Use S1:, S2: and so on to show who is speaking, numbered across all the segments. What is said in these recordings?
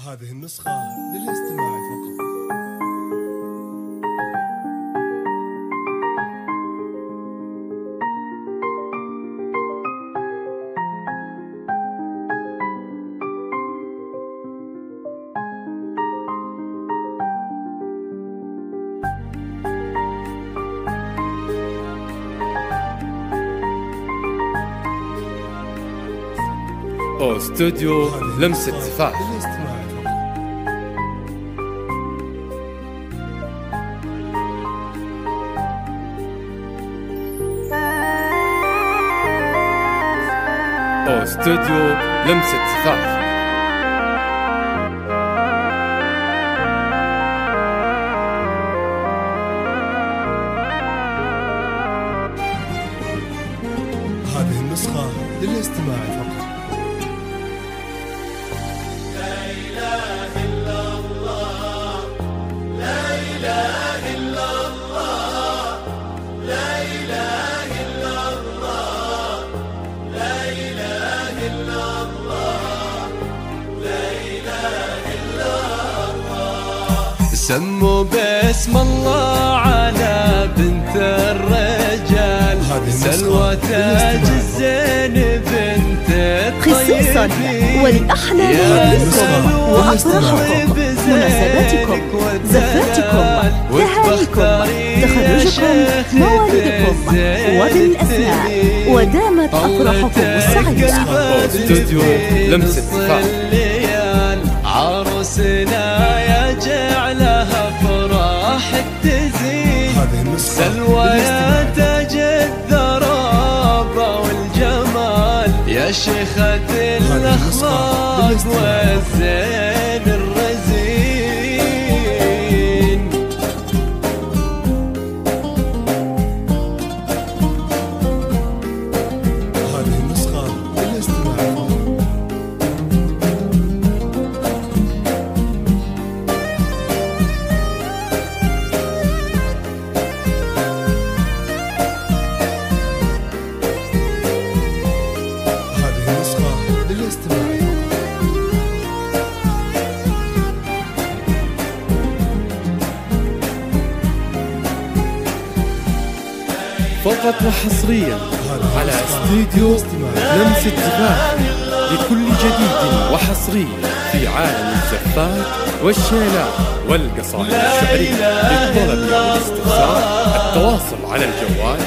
S1: هذه النسخة للاستماع فقط.
S2: استوديو لمسة تفاح. استوديو لمسة تفاح.
S1: هذه النسخة للاستماع فقط.
S3: سموا باسم الله على بنت الرجال، سلوى تاج الزين بنت
S4: خصيصا ولأحلى لياليكم وأفراحكم، مناسباتكم، زفاتكم، تهانيكم، تخرجكم، موالدكم، وبالأسماء، ودامت أفراحكم السعيدة.
S2: استوديو لمسة تفاح.
S3: عروسنا يا جعلها فرحك تزيد، سلوى يا تاج الذرابة والجمال، يا شيخة الأخلاق والزين الرزين.
S1: هذه النسخة للاستماع فقط.
S2: فقط وحصريا على استوديو لمسة تفاح، لكل جديد وحصري في عالم الزفات والشيلات والقصائد الشعرية. للطلب والاستفسار التواصل على الجوال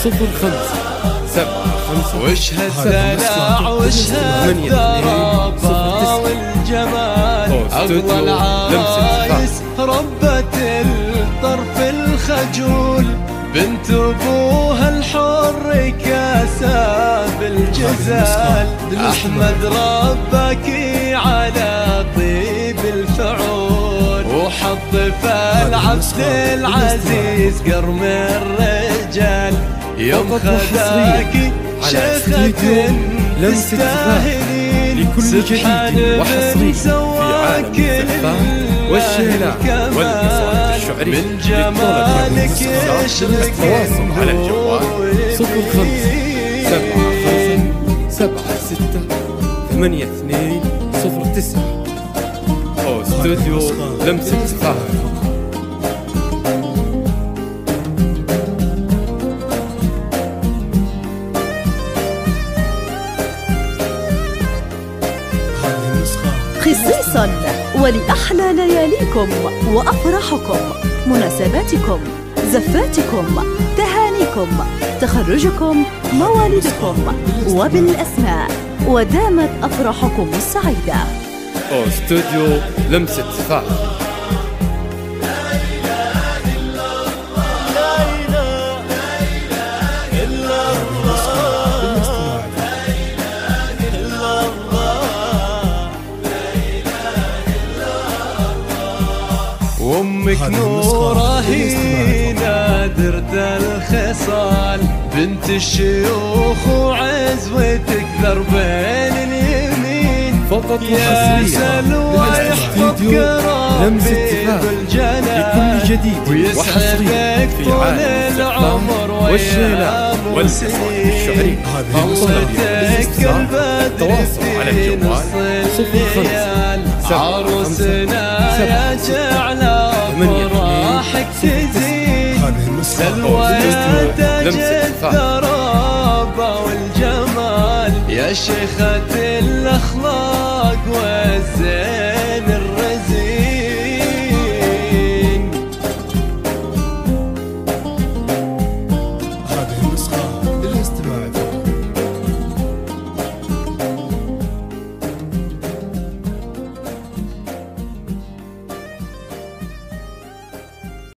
S2: 0575
S3: واشهد دلع واشهد ذرابة والجمال، أغلى العرايس ربة الطرف الخجول، بنت ابوها الحر كاسب الجزال، احمد ربك على طيب الفعول، وحط فالعبد العزيز قرم الرجال، يوم خذاك شيخة تستاهلين،
S2: لكل جديد وحصري في عالم الزفات والشيلات والقصائد الشعرية.
S3: من جمالك يشرق
S2: التواصل على الجوال 0575768209. استوديو لمسة تفاح.
S4: خصيصا ولأحلى لياليكم وأفراحكم، مناسباتكم، زفاتكم، تهانيكم، تخرجكم، موالدكم، وبالأسماء، ودامت أفراحكم السعيدة.
S2: استوديو لمسة تفاح.
S3: أمك نورة هي نادرة الخصال، بنت الشيوخ وعزوتك دربين اليمين،
S2: فقط
S3: يا سلوى يحفظك ربي بالجلال،
S2: لكل جديد وحصري في عالم الزفات والشيلات والقصائد الشعرية.
S3: صوتك البدر
S2: التواصل على الجوال 05
S3: عروسنا يا جعل افراحك تزيد سلوى يا تاج الثرابة والجمال يا شيخة الاخلاق والزين